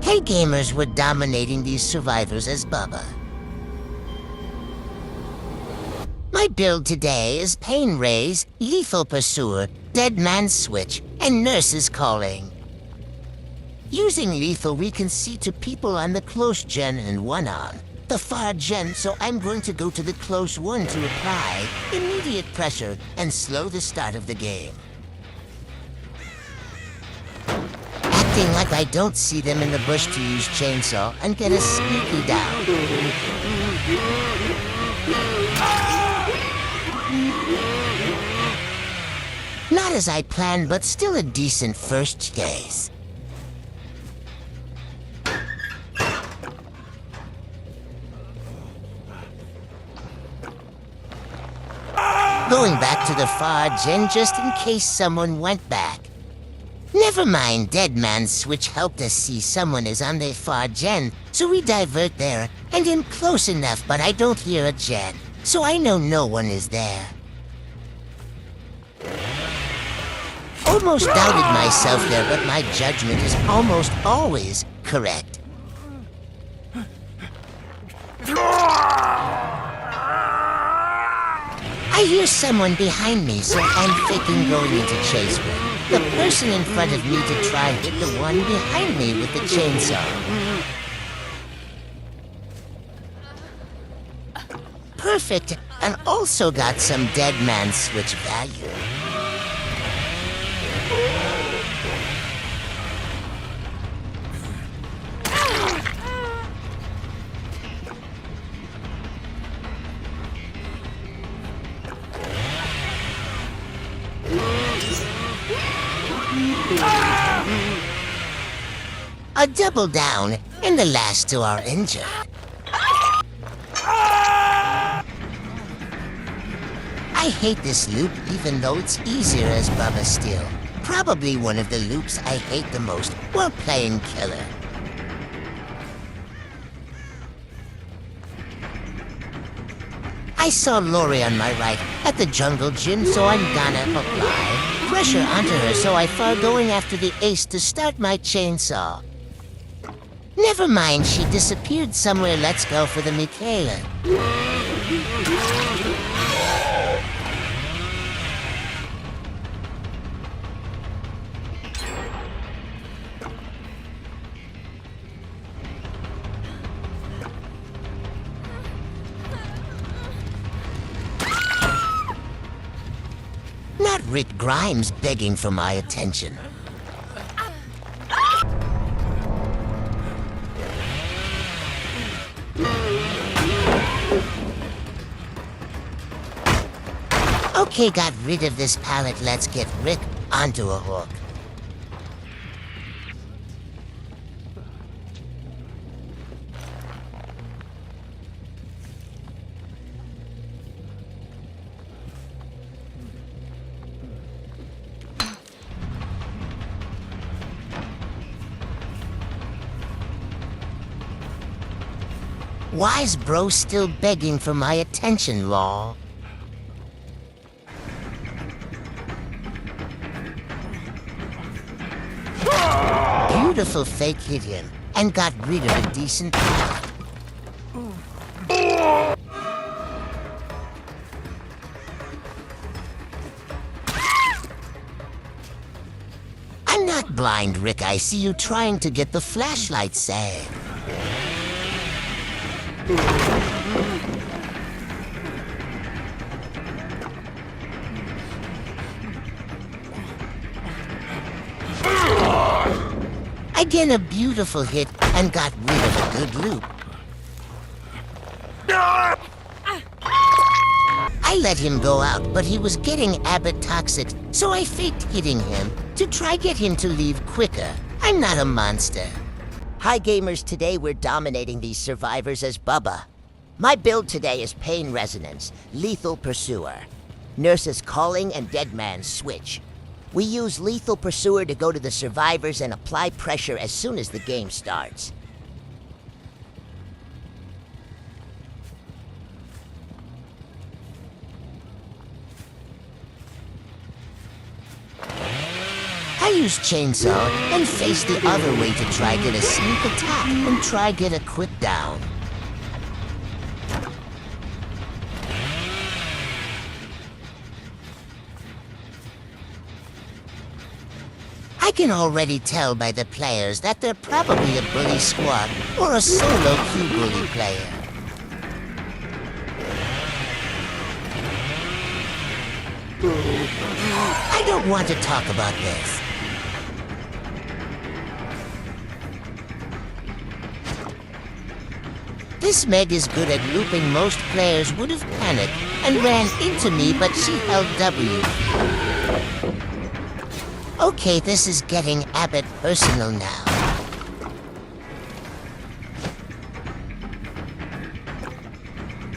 Hey gamers, we're dominating these survivors as Bubba. My build today is Pain Rays, Lethal Pursuer, Dead Man's Switch, and Nurse's Calling. Using Lethal, we can see to people on the close gen and one on the far gen, so I'm going to go to the close one to apply immediate pressure and slow the start of the game. Acting like I don't see them in the bush to use chainsaw and get a sneaky down. Not as I planned, but still a decent first case. Going back to the far gen just in case someone went back. Never mind, Dead Man's Switch helped us see someone is on the far gen, so we divert there, and am close enough, but I don't hear a gen, so I know no one is there. Almost doubted myself there, but my judgment is almost always correct. I hear someone behind me, so I'm faking going into chase with the person in front of me to try hit the one behind me with the chainsaw. Perfect, and also got some Dead Man's Switch value. A double down, and the last two are injured. I hate this loop even though it's easier as Bubba still. Probably one of the loops I hate the most while playing Killer. I saw Lori on my right at the jungle gym, so I'm gonna apply pressure onto her, so I thought going after the ace to start my chainsaw. Never mind, she disappeared somewhere. Let's go for the Michaela. Not Rick Grimes begging for my attention. Okay, got rid of this pallet. Let's get Rick onto a hook. Why's bro still begging for my attention, lol? Beautiful fake hit him, and got rid of a decent pallet. I'm not blind, Rick. I see you trying to get the flashlight saved. Again, a beautiful hit, and got rid of a good loop. I let him go out, but he was getting Abbott toxic, so I faked hitting him to try get him to leave quicker. I'm not a monster. Hi gamers, today we're dominating these survivors as Bubba. My build today is Pain Resonance, Lethal Pursuer, Nurse's Calling, and Dead Man's Switch. We use Lethal Pursuer to go to the survivors and apply pressure as soon as the game starts. use chainsaw and face the other way to try get a sneak attack and try get a quick down. I can already tell by the players that they're probably a bully squad or a solo Q-bully player. I don't want to talk about this. This Meg is good at looping. Most players would have panicked and ran into me, but she held W. Okay, this is getting a bit personal now.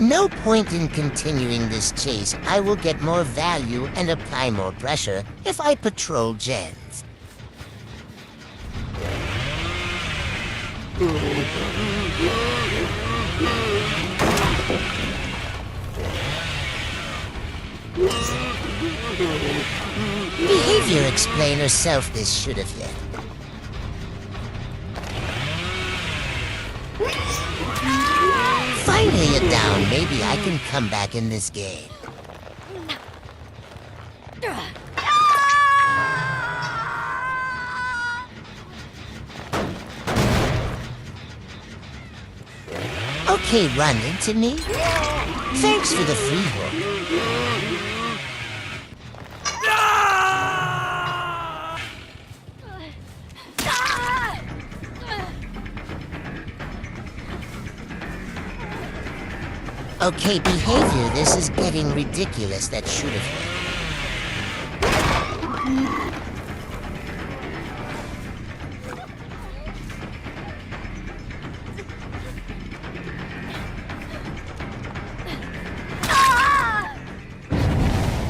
No point in continuing this chase. I will get more value and apply more pressure if I patrol gens. Behavior explainer self this should have hit. Finally a down. Maybe I can come back in this game. Okay, run into me? Thanks for the free hook. Okay, behavior, this is getting ridiculous. That should have hit.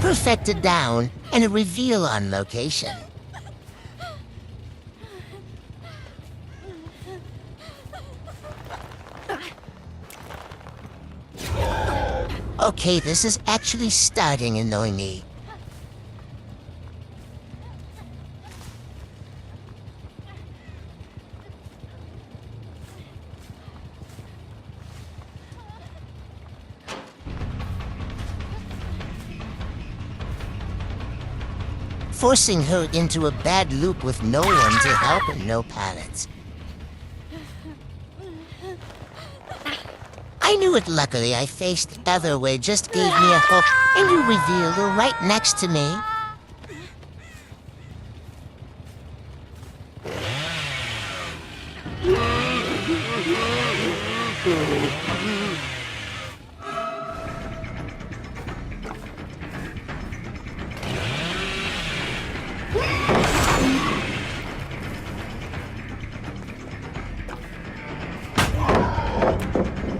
Perfected down and a reveal on location. Okay, this is actually starting to annoy me. Forcing her into a bad loop with no one to help and no pallets. I knew it. Luckily, I faced the other way, just gave me a hook, and you revealed her right next to me.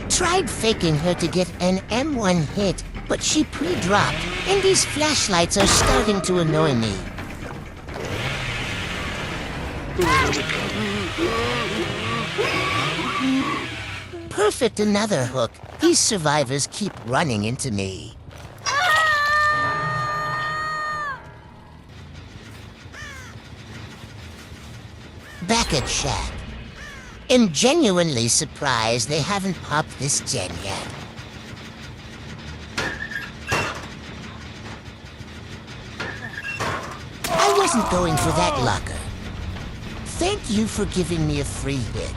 Tried faking her to get an M1 hit, but she pre-dropped, and these flashlights are starting to annoy me. Perfect, another hook. These survivors keep running into me. Back at Shack. I'm genuinely surprised they haven't popped this gen yet. I wasn't going for that locker. Thank you for giving me a free hit.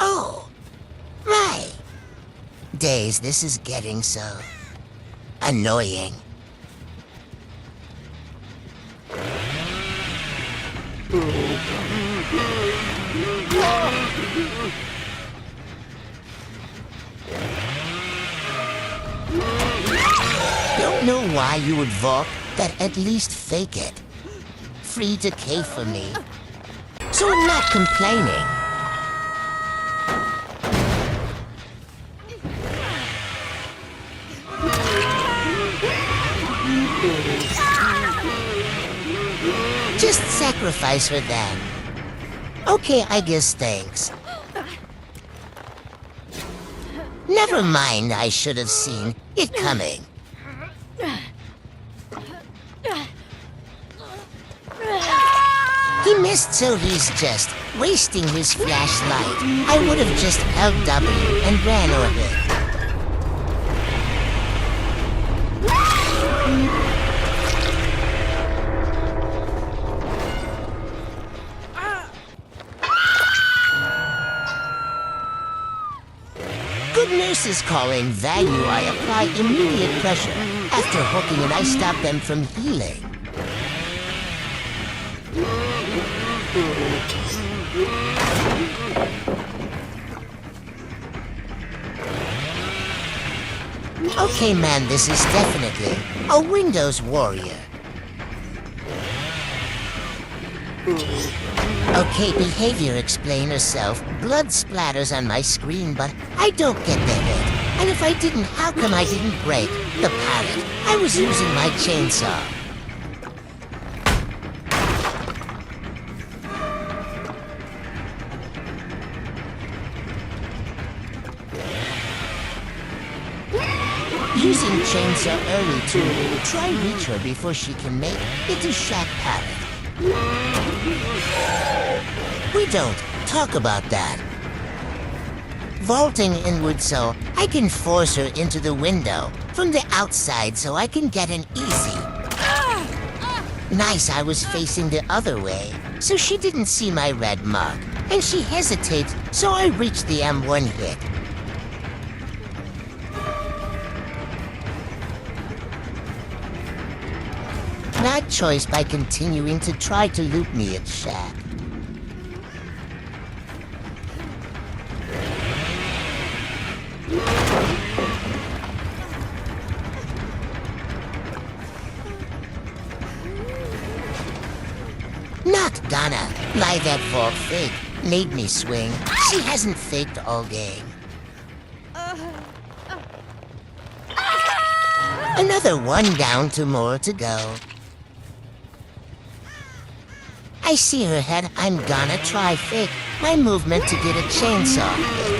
Oh, right. Days, this is getting so annoying. Don't know why you would Volk, that at least fake it. Free decay for me. So I'm not complaining. Just sacrifice her then. Okay, I guess thanks. Never mind, I should have seen it coming. He missed, so he's just wasting his flashlight. I would have just held W and ran over it. Good nurses calling value. I apply immediate pressure. After hooking and I stop them from healing. Okay, man, this is definitely a Windows warrior. Okay, behavior explain herself. Blood splatters on my screen, but I don't get the hit. And if I didn't, how come I didn't break the pallet? I was using my chainsaw. Using chainsaw early to try reach her before she can make it to Shack pallet. We don't talk about that. Vaulting inward so I can force her into the window from the outside so I can get an easy. Nice, I was facing the other way, so she didn't see my red mark. And she hesitates, so I reached the M1 hit. Bad choice by continuing to try to loot me at Shack. Not gonna lie, that vault fake made me swing. She hasn't faked all game. Another one down, two more to go. I see her head, I'm gonna try fake my movement to get a chainsaw hit.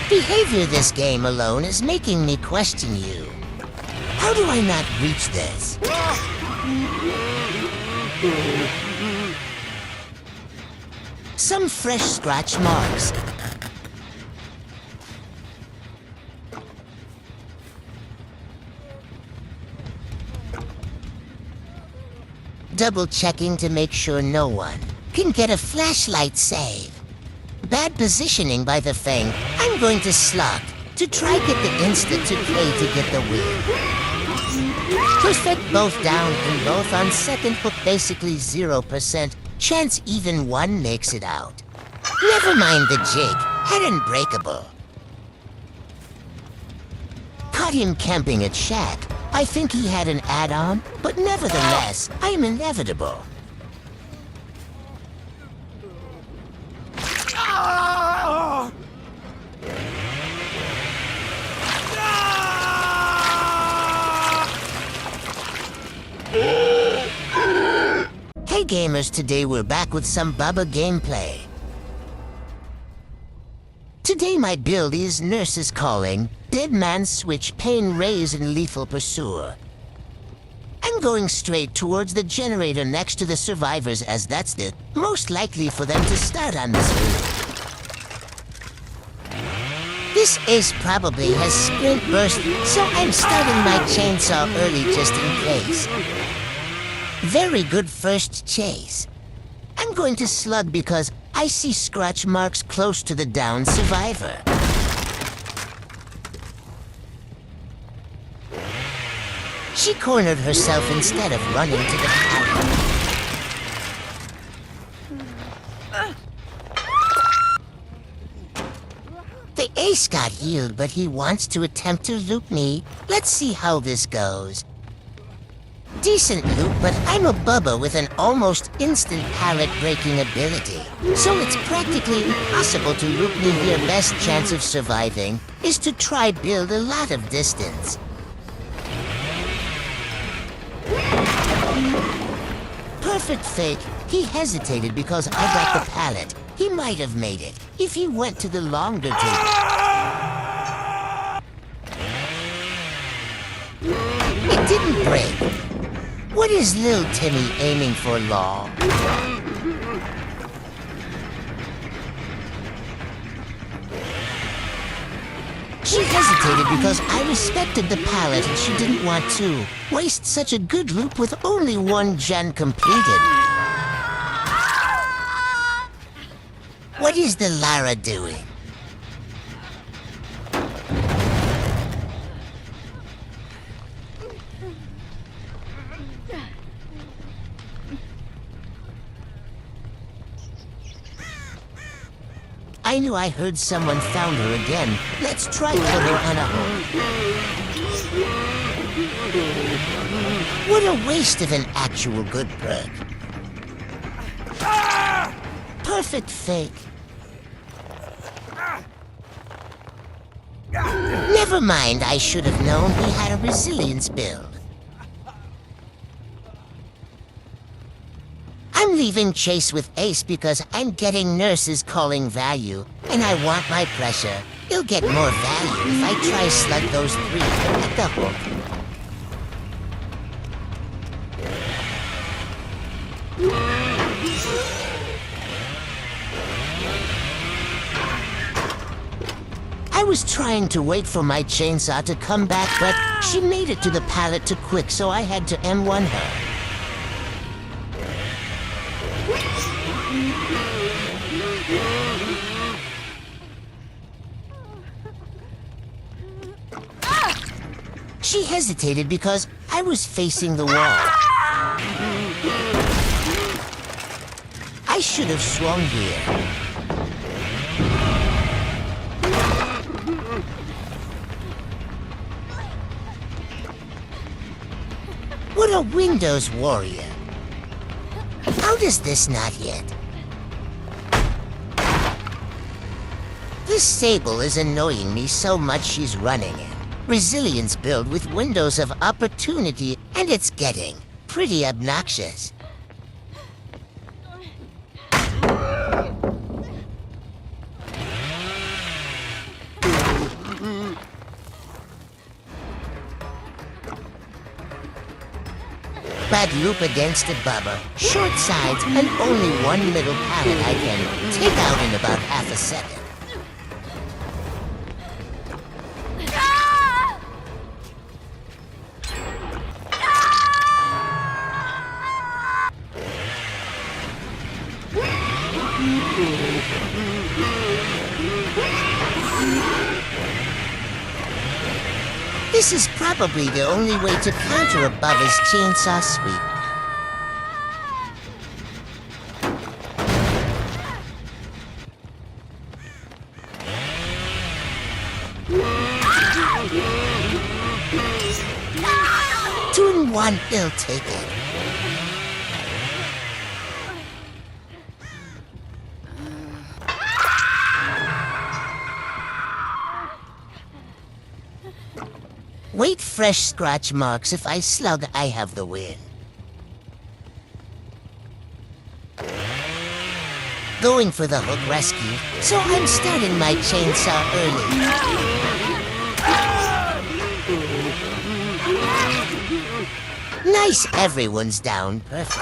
Behavior this game alone is making me question you. How do I not reach this? Some fresh scratch marks. Double checking to make sure no one can get a flashlight save. Bad positioning by the thing. I'm going to slug to try get the instant to play to get the win. Perfect both down and both on second hook, basically 0%. Chance even one makes it out. Never mind the jig, head unbreakable. Caught him camping at Shack. I think he had an add-on, but nevertheless, I am inevitable. Hey gamers, today we're back with some Bubba gameplay. Today my build is Nurse's Calling, Dead Man's Switch, Pain Raise, and Lethal Pursuer. I'm going straight towards the generator next to the survivors, as that's the most likely for them to start on this route. This ace probably has sprint burst, so I'm starting my chainsaw early just in case. Very good first chase. I'm going to slug because I see scratch marks close to the downed survivor. She cornered herself instead of running to the pallet. The ace got healed, but he wants to attempt to loot me. Let's see how this goes. Decent loot, but I'm a Bubba with an almost instant pallet-breaking ability. So it's practically impossible to loot me here. Best chance of surviving is to try build a lot of distance. Perfect fake. He hesitated because I got the pallet. He might have made it if he went to the longer table. It didn't break. What is Lil Timmy aiming for, Law? She hesitated because I respected the pallet and she didn't want to waste such a good loop with only one gen completed. What is the Lara doing? I knew I heard someone found her again. Let's try put her on a hold. What a waste of an actual good perk. Perfect fake. Never mind, I should have known he had a resilience build. I'm leaving Chase with Ace because I'm getting nurses calling value, and I want my pressure. He'll get more value if I try slug those three at the hook. I was trying to wait for my chainsaw to come back, but she made it to the pallet too quick, so I had to M1 her. She hesitated because I was facing the wall. I should have swung here. What a Windows warrior. How does this not hit? This Sable is annoying me so much she's running it. Resilience build with windows of opportunity, and it's getting pretty obnoxious. Bad loop against the Bubba, short sides, and only one middle pallet I can take out in about half a second. This is probably the only way to counter a Bubba's chainsaw sweep. Two in one, he'll take it. Wait fresh scratch marks. If I slug, I have the win. Going for the hook rescue, so I'm starting my chainsaw early. Nice, everyone's down. Perfect.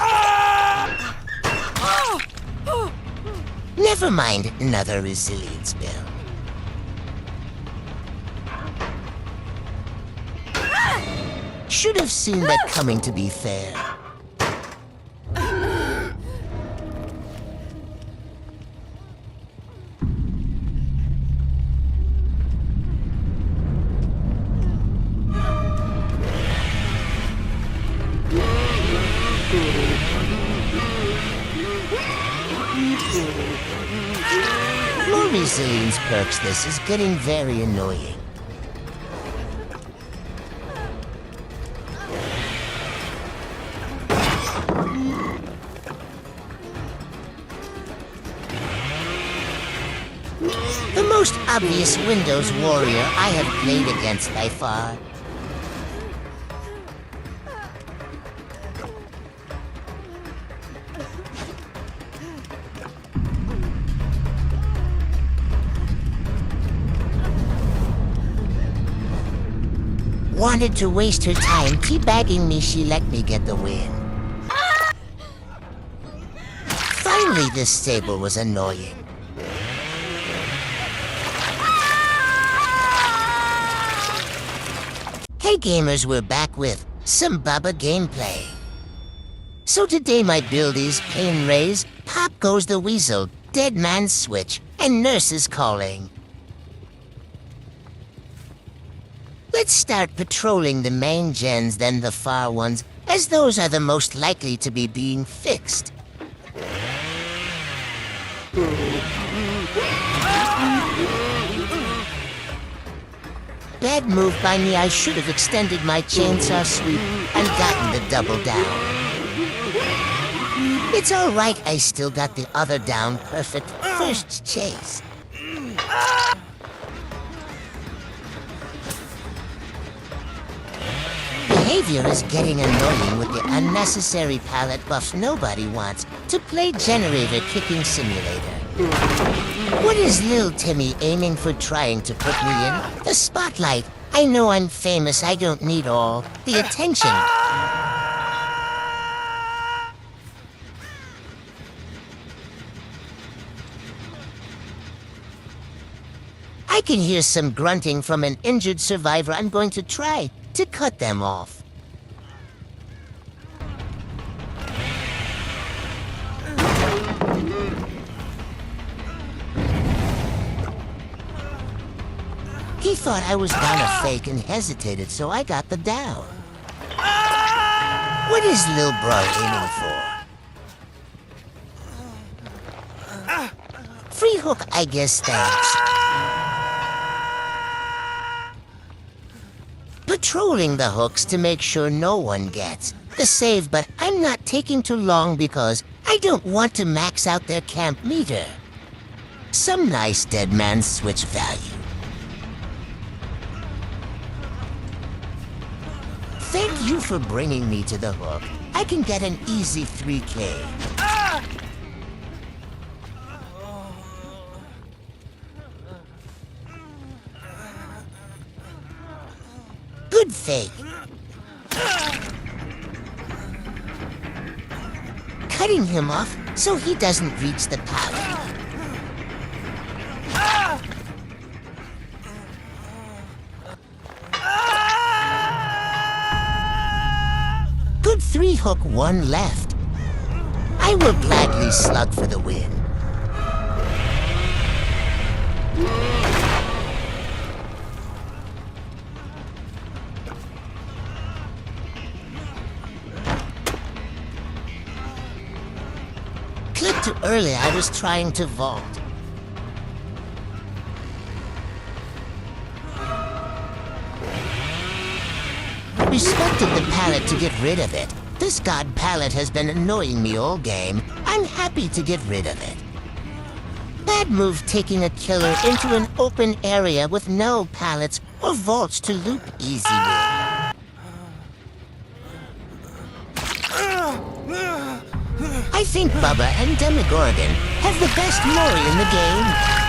Never mind, another resilience build. Should have seen that coming, to be fair. More resilience perks. This is getting very annoying. The most obvious Windows warrior I have played against by far. wanted to waste her time teabagging me, she let me get the win. Finally, this stable was annoying. Hey gamers, we're back with some Bubba gameplay. So today my build is Pain Rays, Pop Goes the Weasel, Dead Man Switch, and Nurse is Calling. Let's start patrolling the main gens, then the far ones, as those are the most likely to be being fixed. Bad move by me. I should have extended my chainsaw sweep and gotten the double down. It's all right, I still got the other down. Perfect first chase. Behavior is getting annoying with the unnecessary pallet buffs nobody wants to play Generator Kicking Simulator. What is Lil Timmy aiming for, trying to put me in the spotlight? I know I'm famous, I don't need all the attention. I can hear some grunting from an injured survivor. I'm going to try to cut them off. He thought I was gonna fake and hesitated, so I got the down. What is Lil Bro aiming for? Free hook, I guess, thanks. Patrolling the hooks to make sure no one gets the save, but I'm not taking too long because I don't want to max out their camp meter. Some nice Dead Man Switch value. Thank you for bringing me to the hook. I can get an easy 3K. Good fake. Cutting him off so he doesn't reach the pallet. Good 3 hook, 1 left. I will gladly slug for the win. Clipped too early, I was trying to vault. Respected the pallet to get rid of it. This god pallet has been annoying me all game. I'm happy to get rid of it. Bad move taking a killer into an open area with no pallets or vaults to loop. Easy win. I think Bubba and Demogorgon have the best Mori in the game.